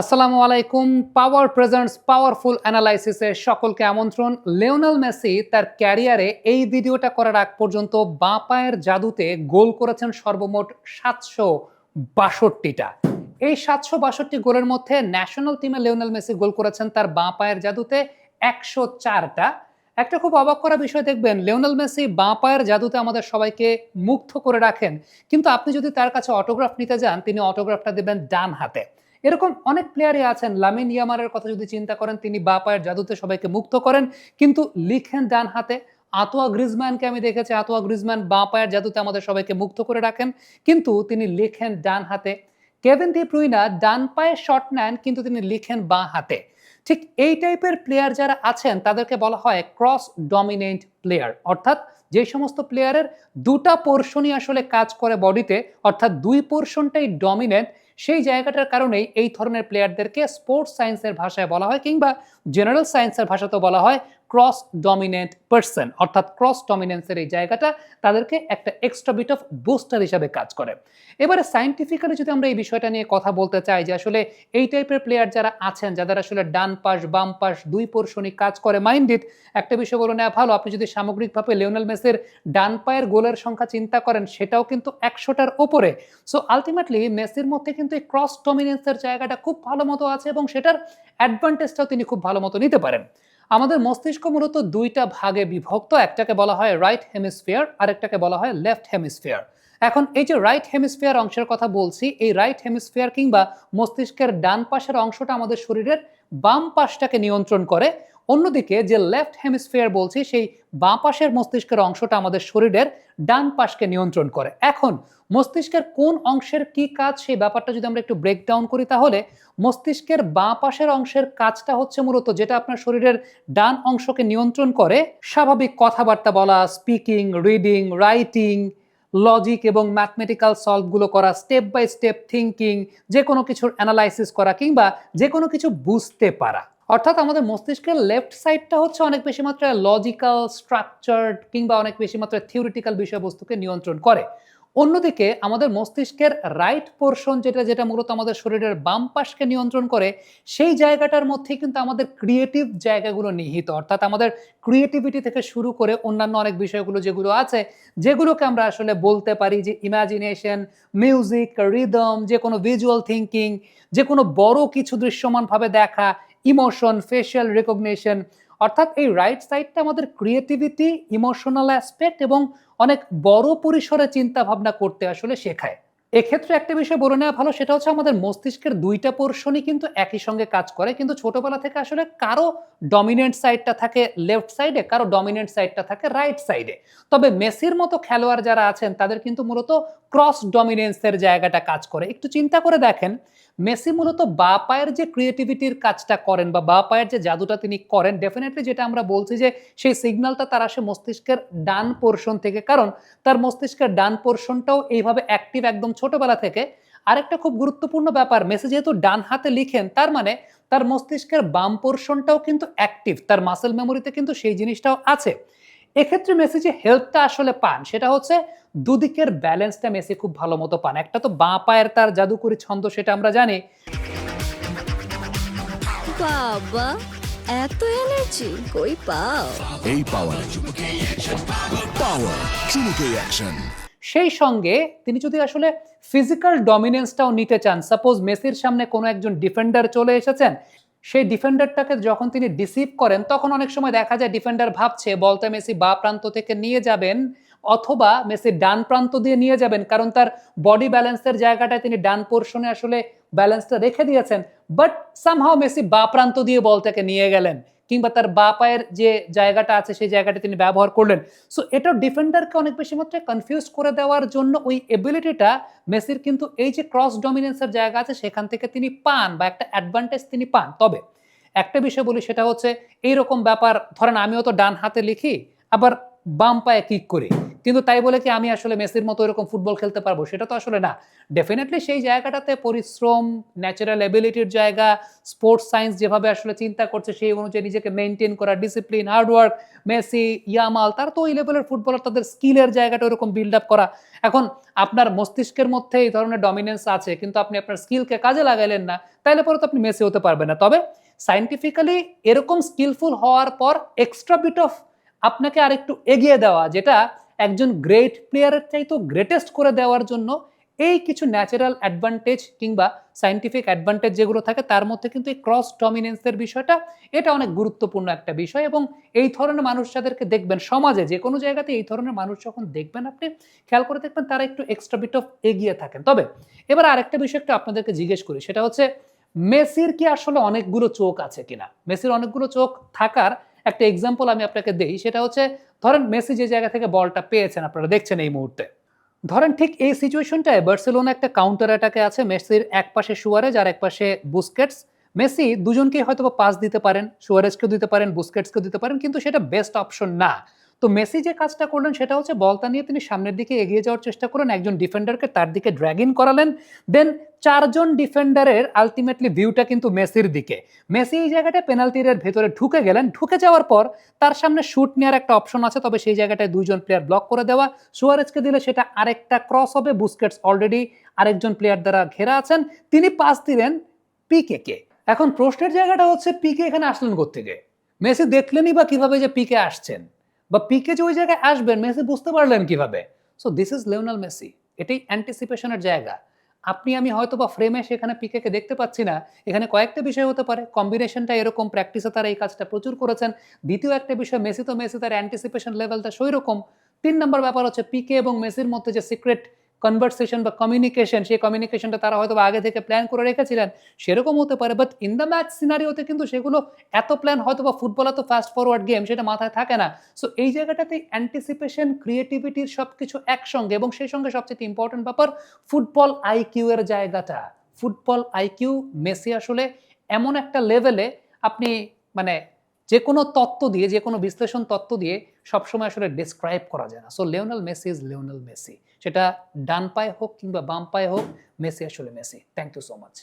আসসালামু আলাইকুম। পাওয়ার presents powerful অ্যানালাইসিসে সকলকে আমন্ত্রণ। লিওনেল মেসি তার ক্যারিয়ারে এই ভিডিওটা করার আগ পর্যন্ত বাঁ পায়ের জাদুতে গোল করেছেন সর্বমোট ৭৬২টা। এই ৭৬২ গোলের মধ্যে ন্যাশনাল টিমে লিওনেল মেসি গোল করেছেন তার বাঁ পায়ের জাদুতে ১০৪টা। একটা খুব অবাক করা বিষয় দেখবেন, লিওনেল মেসি বাঁ পায়ের জাদুতে আমাদের সবাইকে মুগ্ধ করে রাখেন। কিন্তু আপনি যদি তার কাছে অটোগ্রাফ নিতে যান, তিনি অটোগ্রাফটা দেবেন ডান হাতে। এরকম অনেক প্লেয়ারই আছেন। লামিন ইয়ামালের কথা যদি চিন্তা করেন, তিনি বাঁ পায়ের জাদুতে সবাইকে মুগ্ধ করেন, কিন্তু লিখেন ডান হাতে। আঁতোয়া গ্রিজম্যানকে আমি দেখেছি, আঁতোয়া গ্রিজম্যান বাঁ পায়ের জাদুতে আমাদের সবাইকে মুগ্ধ করে রাখেন, কিন্তু তিনি লিখেন ডান হাতে। কেভিন ডি ব্রুইনা ডান পায়ে শট নেন, কিন্তু তিনি লিখেন বাঁ হাতে। ঠিক এই টাইপের প্লেয়ার যারা আছেন তাদেরকে বলা হয় ক্রস ডমিনেন্ট প্লেয়ার, অর্থাৎ যে সমস্ত প্লেয়ারের দুটা পোর্শনই আসলে কাজ করে বডিতে, অর্থাৎ দুই পোর্শনটাই ডমিনেন্ট। সেই জায়গাটার কারণেই এই ধরনের প্লেয়ারদেরকে স্পোর্টস সায়েন্সের ভাষায় বলা হয়, কিংবা জেনারেল সায়েন্সের ভাষাতেও বলা হয় ক্রস ডমিনেন্ট পারসন, অর্থাৎ ক্রস ডমিনেন্সের এই জায়গাটা তাদেরকে একটা এক্সট্রা বিট অফ বুস্টার হিসাবে কাজ করে। এবারে সায়েন্টিফিক্যালি যদি আমরা এই বিষয়টা নিয়ে কথা বলতে চাই যে আসলে এই টাইপের প্লেয়ার যারা আছেন, যাদের আসলে ডান পাশ বাম পাশ দুই পোর্শনই কাজ করে মাইন্ডেড, একটা বিষয় বলে নেওয়া ভালো, আপনি যদি সামগ্রিকভাবে লিওনেল মেসির ডান পায়ের গোলের সংখ্যা চিন্তা করেন, সেটাও কিন্তু ১০০টার উপরে। সো আলটিমেটলি মেসির মধ্যে কিন্তু এই ক্রস ডমিনেন্সের জায়গাটা খুব ভালো মতো আছে, এবং সেটার অ্যাডভান্টেজটাও তিনি খুব ভালো মতো নিতে পারেন। আমাদের মস্তিষ্ক মূলত দুইটা ভাগে বিভক্ত, একটাকে বলা হয় রাইট হেমিস্ফিয়ার, আরেকটাকে বলা হয় লেফট হেমিস্ফিয়ার। এখন এই যে রাইট হেমিস্ফিয়ার অংশের কথা বলছি, এই রাইট হেমিস্ফিয়ার কিংবা মস্তিষ্কের ডান পাশের অংশটা আমাদের শরীরের বাম পাশটাকে নিয়ন্ত্রণ করে। অন্যদিকে যে লেফট হেমিস্ফিয়ার বলছি, সেই বাঁ পাশের মস্তিষ্কের অংশটা আমাদের শরীরের ডান পাশকে নিয়ন্ত্রণ করে। এখন মস্তিষ্কের কোন অংশের কি কাজ, সেই ব্যাপারটা যদি আমরা একটু ব্রেকডাউন করি, তাহলে মস্তিষ্কের বাঁ পাশের অংশের কাজটা হচ্ছে মূলত যেটা আপনার শরীরের ডান অংশকে নিয়ন্ত্রণ করে, স্বাভাবিক কথাবার্তা বলা, স্পিকিং, রিডিং, রাইটিং, লজিক এবং ম্যাথমেটিক্যাল সলভগুলো করা, স্টেপ বাই স্টেপ থিঙ্কিং, যে কোনো কিছুর অ্যানালাইসিস করা, কিংবা যে কোনো কিছু বুঝতে পারা। অর্থাৎ আমাদের মস্তিষ্কের লেফট সাইডটা হচ্ছে অনেক বেশি মাত্রায় লজিক্যাল, স্ট্রাকচার্ড কিংবা অনেক বেশি মাত্রায় থিওরিটিক্যাল বিষয়বস্তুকে নিয়ন্ত্রণ করে। অন্যদিকে আমাদের মস্তিষ্কের রাইট পোর্শন যেটা যেটা মূলত আমাদের শরীরের বাম পাশকে নিয়ন্ত্রণ করে, সেই জায়গাটার মধ্যে কিন্তু আমাদের ক্রিয়েটিভ জায়গাগুলো নিহিত, অর্থাৎ আমাদের ক্রিয়েটিভিটি থেকে শুরু করে অন্যান্য অনেক বিষয়গুলো যেগুলো আছে, যেগুলোকে আমরা আসলে বলতে পারি যে ইমাজিনেশন, মিউজিক, রিদম, যে কোনো ভিজুয়াল থিঙ্কিং, যে কোনো বড় কিছু দৃশ্যমানভাবে দেখা, ইমোশন, ফেশিয়াল রিকগনিশন, অর্থাৎ এই রাইট সাইডটা আমাদের ক্রিয়েটিভিটি, ইমোশনাল অ্যাসপেক্ট এবং অনেক বড় পরিসরে চিন্তা ভাবনা করতে আসলে শেখায়। এক্ষেত্রে একটা বিষয় বলে নেওয়া ভালো, সেটা হচ্ছে আমাদের মস্তিষ্কের দুইটা পোর্শনই কিন্তু একই সঙ্গে কাজ করে, কিন্তু ছোটবেলা থেকে আসলে কারো ডমিনেন্ট সাইডটা থাকে লেফট সাইডে, কারো ডমিনেন্ট সাইডটা থাকে রাইট সাইডে। তবে মেসির মতো খেলোয়াড় যারা আছেন তাদের কিন্তু মূলত ক্রস ডমিনেন্সের জায়গাটা কাজ করে। একটু চিন্তা করে দেখেন, মেসি মূলত বাঁ পায়ের যে ক্রিয়েটিভিটির কাজটা করেন বা বাঁ পায়ের যে জাদুটা তিনি করেন, ডেফিনেটলি যেটা আমরা বলছি যে সেই সিগন্যালটা তার আসে মস্তিষ্কের ডান পোর্শন থেকে, কারণ তার মস্তিষ্কের ডান পোর্শনটাও এইভাবে অ্যাক্টিভ একদম ছোটবেলা থেকে। আরেকটা খুব গুরুত্বপূর্ণ ব্যাপার, মেসি যেহেতু ডান হাতে লিখেন, তার মানে তার মস্তিষ্কের বাম পোর্শনটাও কিন্তু অ্যাক্টিভ, তার মাসেল মেমোরিতে কিন্তু সেই জিনিসটাও আছে। এক্ষেত্রে মেসি যে হেল্পটা আসলে পান, সেটা হচ্ছে দুদিকের ব্যালেন্সটা মেসি খুব ভালো মতো পান। একটা তো বাঁ পায়ের তার জাদুকরি ছন্দ, সেটা আমরা জানি। বাবা, এত এনার্জি কই পাও? এই পাওয়ার চুমুকে অ্যাকশন। সেই সঙ্গে তিনি যদি আসলে ফিজিক্যাল ডমিনেন্সটাও নিতে চান, সাপোজ মেসির সামনে কোনো একজন ডিফেন্ডার চলে এসেছেন, সেই ডিফেন্ডারটাকে যখন তিনি ডিসিভ করেন, তখন অনেক সময় দেখা যায় ডিফেন্ডার ভাবছে বলটা মেসি বাঁ প্রান্ত থেকে নিয়ে যাবেন অথবা মেসি ডান প্রান্ত দিয়ে নিয়ে যাবেন, কারণ তার বডি ব্যালেন্সের জায়গাটায় তিনি ডান পোর্শনে আসলে ব্যালেন্সটা রেখে দিয়েছেন। বাট সামহাও মেসি বাঁ প্রান্ত দিয়ে বলটাকে নিয়ে গেলেন, কিংবা তার বাঁ পায়ের যে জায়গাটা আছে সেই জায়গাটা তিনি ব্যবহার করলেন। সো এটা ডিফেন্ডারকে অনেক বেশি মাত্রায় কনফিউজ করে দেওয়ার জন্য ওই এবিলিটিটা মেসির কিন্তু এই যে ক্রস ডমিনেন্সের জায়গা আছে সেখান থেকে তিনি পান, বা একটা অ্যাডভান্টেজ তিনি পান। তবে একটা বিষয় বলি, সেটা হচ্ছে এইরকম ব্যাপার, ধরেন আমিও তো ডান হাতে লিখি, আবার বাম পায়ে কিক করি, কিন্তু তাই বলে কি আমি আসলে মেসির মতো এরকম ফুটবল খেলতে পারবো, সেটা তো আসলে না। ডেফিনেটলি সেই জায়গাটাতে পরিশ্রম, ন্যাচারাল এবিলিটির জায়গা, স্পোর্টস সায়েন্স যেভাবে আসলে চিন্তা করছে সেই অনুযায়ী নিজেকে মেইনটেইন করা, ডিসিপ্লিন, হার্ডওয়ার্ক, মেসি, ইয়ামাল তারা তো ওই লেভেলের ফুটবলার, তাদের স্কিলের জায়গাটা ওরকম বিল্ড আপ করা। এখন আপনার মস্তিষ্কের মধ্যে এই ধরনের ডমিনেন্স আছে কিন্তু আপনি আপনার স্কিলকে কাজে লাগাইলেন না, তাইলে পরে তো আপনি মেসি হতে পারবেন না। তবে সায়েন্টিফিক্যালি এরকম স্কিলফুল হওয়ার পর এক্সট্রা বিট অফ আপনাকে আরেকটু এগিয়ে দেওয়া, যেটা একজন গ্রেট প্লেয়ারের চাইতেও গ্রেটেস্ট করে দেওয়ার জন্য এই কিছু ন্যাচারাল অ্যাডভান্টেজ কিংবা সায়েন্টিফিক অ্যাডভান্টেজ যেগুলো থাকে তার মধ্যে কিন্তু এই ক্রস ডমিনেন্সের বিষয়টা এটা অনেক গুরুত্বপূর্ণ একটা বিষয়। এবং এই ধরনের মানুষ যাদেরকে দেখবেন সমাজে যে কোনো জায়গাতে, এই ধরনের মানুষ যখন দেখবেন আপনি খেয়াল করে দেখবেন তারা একটু এক্সট্রা বিট অফ এগিয়ে থাকেন। তবে এবার আরেকটা বিষয় একটু আপনাদেরকে জিজ্ঞেস করি, সেটা হচ্ছে মেসির কি আসলে অনেকগুলো চোখ আছে কিনা? মেসির অনেকগুলো চোখ থাকার একটা এক্সাম্পল আমি আপনাকে দেই, সেটা হচ্ছে ধরেন মেসি যে জায়গা থেকে বলটা পেয়েছেন আপনারা দেখছেন এই মুহূর্তে, ধরেন ঠিক এই সিচুয়েশনটায় বার্সেলোনা একটা কাউন্টার অ্যাটাকে আছে, মেসির এক পাশে সুয়ারেজ আর এক পাশে বুস্কেটস। মেসি দুজনকেই হয়তো পাস দিতে পারেন, সুয়ারেজকেও দিতে পারেন, বুস্কেটসকেও দিতে পারেন, কিন্তু সেটা বেস্ট অপশন না। তো মেসি যে কাজটা করলেন সেটা হচ্ছে বলটা নিয়ে তিনি সামনের দিকে এগিয়ে যাওয়ার চেষ্টা করেন, একজন ডিফেন্ডারকে তার দিকে ড্র্যাগ ইন করালেন, দেন চারজন ডিফেন্ডারের আলটিমেটলি ভিউটা কিন্তু মেসির দিকে। মেসি এই জায়গাটা পেনাল্টি এরিয়ার ভেতরে ঢুকে গেলেন, ঢুকে যাওয়ার পর তার সামনে শুট নেওয়ার একটা অপশন আছে, তবে সেই জায়গাটায় দুইজন প্লেয়ার ব্লক করে দেওয়া, সুয়ারেজকে দিলে সেটা আরেকটা ক্রস হবে, বুস্কেটস অলরেডি আরেকজন প্লেয়ার দ্বারা ঘেরা আছেন, তিনি পাস দিলেন পিকে কে। এখন প্রশ্নের জায়গাটা হচ্ছে পিকে এখানে আসলেন কোত্থেকে? মেসি দেখলেনই বা কিভাবে যে পিকে আসছেন, বা পিকে যে ওই জায়গায় আসবেন মেসি বুঝতে পারলেন কিভাবে? So this is Lionel Messi. এটাই অ্যান্টিসিপেশনের জায়গা। আপনি আমি হয়তো বা ফ্রেমে সেখানে পিকে কে দেখতে পাচ্ছি না, এখানে কয়েকটা বিষয় হতে পারে, কম্বিনেশনটা এরকম, প্র্যাকটিসে তারা এই কাজটা প্রচুর করেছেন। দ্বিতীয় একটা বিষয়, মেসি তার অ্যান্টিসিপেশন লেভেলটা সেই রকম। ৩ নম্বর ব্যাপার হচ্ছে পিকে এবং মেসির মধ্যে যে সিক্রেট কনভারসেশন বা কমিউনিকেশন, সেই কমিউনিকেশনটা তারা হয়তো আগে থেকে প্ল্যান করে রেখেছিলেন, সেরকম হতে পারে। বাট ইন দ্য ম্যাচ সিনারিওতে কিন্তু সেগুলো এত প্ল্যান হয়তো বা ফুটবল এত ফাস্ট ফরওয়ার্ড গেম, সেটা মাথায় থাকে না। সো এই জায়গাটাতে অ্যান্টিসিপেশন, ক্রিয়েটিভিটির সবকিছু একসঙ্গে, এবং সেই সঙ্গে সবচেয়ে ইম্পর্টেন্ট ব্যাপার ফুটবল আইকিউ এর জায়গাটা। ফুটবল আইকিউ মেসি আসলে এমন একটা লেভেলে, আপনি মানে যে কোনো তত্ত্ব দিয়ে, যে কোনো বিশ্লেষণ তত্ত্ব দিয়ে সবসময় আসলে ডিসক্রাইব করা যায় না। So Lionel Messi is Lionel Messi, সেটা ডান পায়ে হোক কিংবা বাম পায়ে হোক, মেসি আসলে Messi. Thank you so much.